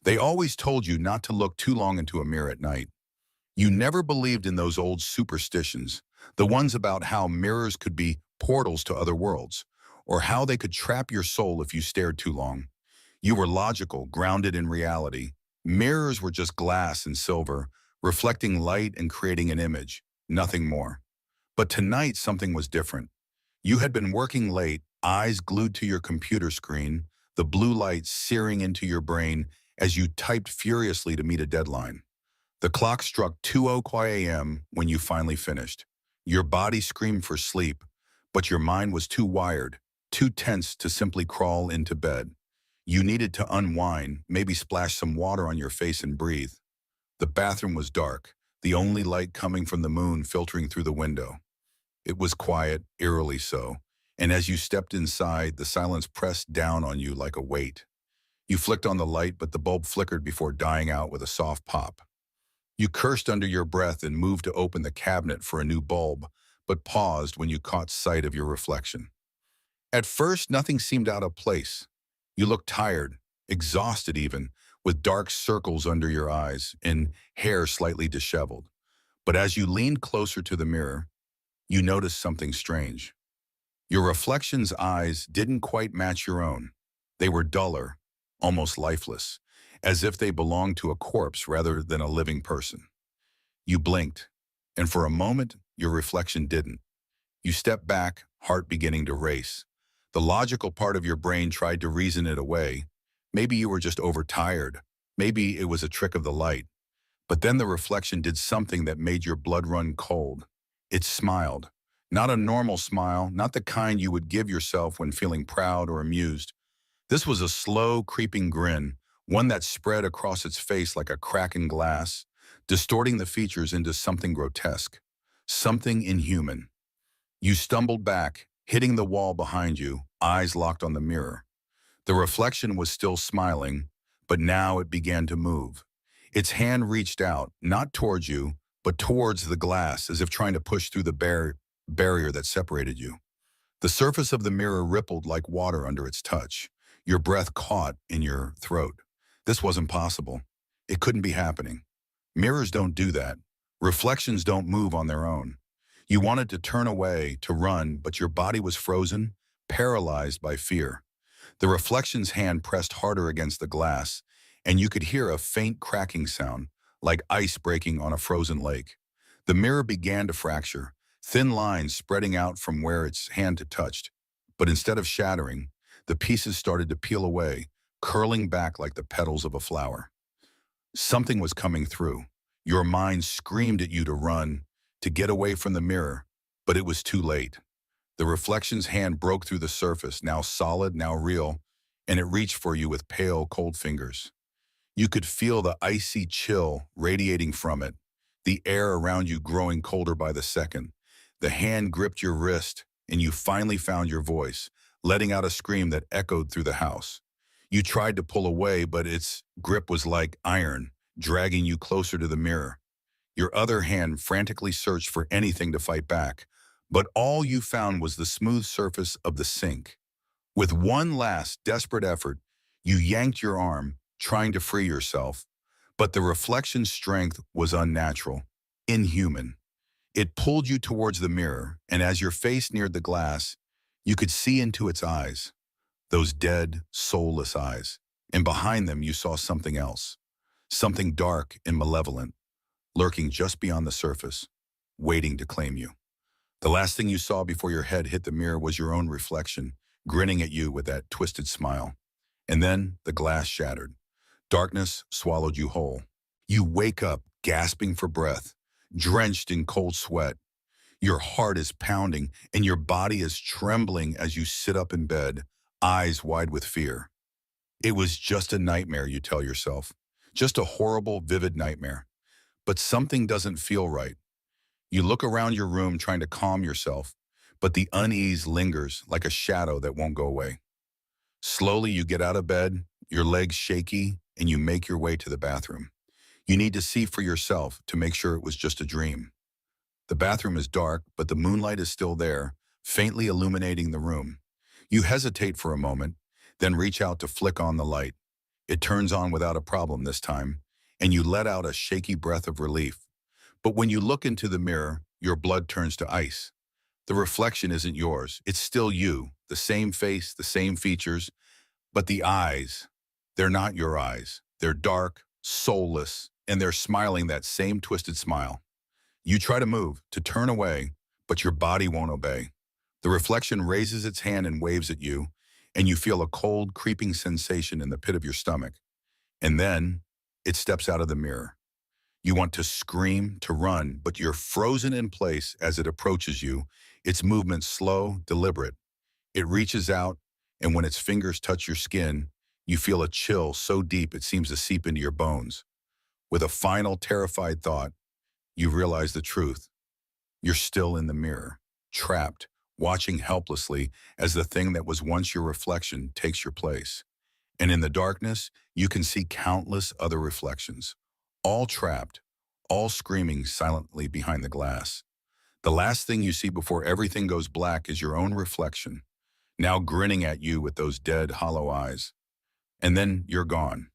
They always told you not to look too long into a mirror at night. You never believed in those old superstitions, the ones about how mirrors could be portals to other worlds, or how they could trap your soul if you stared too long. You were logical, grounded in reality. Mirrors were just glass and silver, reflecting light and creating an image, nothing more. But tonight something was different. You had been working late, eyes glued to your computer screen, the blue light searing into your brain as you typed furiously to meet a deadline. The clock struck 2:00 a.m. when you finally finished. Your body screamed for sleep, but your mind was too wired, too tense to simply crawl into bed. You needed to unwind, maybe splash some water on your face and breathe. The bathroom was dark, the only light coming from the moon filtering through the window. It was quiet, eerily so, and as you stepped inside, the silence pressed down on you like a weight. You flicked on the light, but the bulb flickered before dying out with a soft pop. You cursed under your breath and moved to open the cabinet for a new bulb, but paused when you caught sight of your reflection. At first, nothing seemed out of place. You looked tired, exhausted even, with dark circles under your eyes and hair slightly disheveled. But as you leaned closer to the mirror, you noticed something strange. Your reflection's eyes didn't quite match your own. They were duller, almost lifeless, as if they belonged to a corpse rather than a living person. You blinked, and for a moment, your reflection didn't. You stepped back, heart beginning to race. The logical part of your brain tried to reason it away. Maybe you were just overtired. Maybe it was a trick of the light. But then the reflection did something that made your blood run cold. It smiled. Not a normal smile, not the kind you would give yourself when feeling proud or amused. This was a slow, creeping grin, one that spread across its face like a crack in glass, distorting the features into something grotesque, something inhuman. You stumbled back, hitting the wall behind you, eyes locked on the mirror. The reflection was still smiling, but now it began to move. Its hand reached out, not towards you, but towards the glass, as if trying to push through the barrier that separated you. The surface of the mirror rippled like water under its touch. Your breath caught in your throat. This wasn't possible. It couldn't be happening. Mirrors don't do that. Reflections don't move on their own. You wanted to turn away, to run, but your body was frozen, paralyzed by fear. The reflection's hand pressed harder against the glass, and you could hear a faint cracking sound, like ice breaking on a frozen lake. The mirror began to fracture, thin lines spreading out from where its hand had touched. But instead of shattering, the pieces started to peel away, curling back like the petals of a flower. Something was coming through. Your mind screamed at you to run, to get away from the mirror, but it was too late. The reflection's hand broke through the surface, now solid, now real, and it reached for you with pale, cold fingers. You could feel the icy chill radiating from it, the air around you growing colder by the second. The hand gripped your wrist, and you finally found your voice, letting out a scream that echoed through the house. You tried to pull away, but its grip was like iron, dragging you closer to the mirror. Your other hand frantically searched for anything to fight back, but all you found was the smooth surface of the sink. With one last desperate effort, you yanked your arm, trying to free yourself, but the reflection's strength was unnatural, inhuman. It pulled you towards the mirror, and as your face neared the glass, you could see into its eyes, those dead, soulless eyes, and behind them you saw something else, something dark and malevolent, lurking just beyond the surface, waiting to claim you. The last thing you saw before your head hit the mirror was your own reflection, grinning at you with that twisted smile. And then the glass shattered. Darkness swallowed you whole. You wake up, gasping for breath, drenched in cold sweat. Your heart is pounding, and your body is trembling as you sit up in bed, eyes wide with fear. It was just a nightmare, you tell yourself. Just a horrible, vivid nightmare. But something doesn't feel right. You look around your room trying to calm yourself, but the unease lingers like a shadow that won't go away. Slowly you get out of bed, your legs shaky, and you make your way to the bathroom. You need to see for yourself to make sure it was just a dream. The bathroom is dark, but the moonlight is still there, faintly illuminating the room. You hesitate for a moment, then reach out to flick on the light. It turns on without a problem this time, and you let out a shaky breath of relief. But when you look into the mirror, your blood turns to ice. The reflection isn't yours. It's still you. The same face, the same features, but the eyes, they're not your eyes. They're dark, soulless, and they're smiling that same twisted smile. You try to move, to turn away, but your body won't obey. The reflection raises its hand and waves at you, and you feel a cold, creeping sensation in the pit of your stomach. And then it steps out of the mirror. You want to scream, to run, but you're frozen in place as it approaches you, its movement slow, deliberate. It reaches out, and when its fingers touch your skin, you feel a chill so deep it seems to seep into your bones. With a final terrified thought, you realize the truth. You're still in the mirror, trapped, watching helplessly as the thing that was once your reflection takes your place. And in the darkness, you can see countless other reflections, all trapped, all screaming silently behind the glass. The last thing you see before everything goes black is your own reflection, now grinning at you with those dead, hollow eyes. And then you're gone.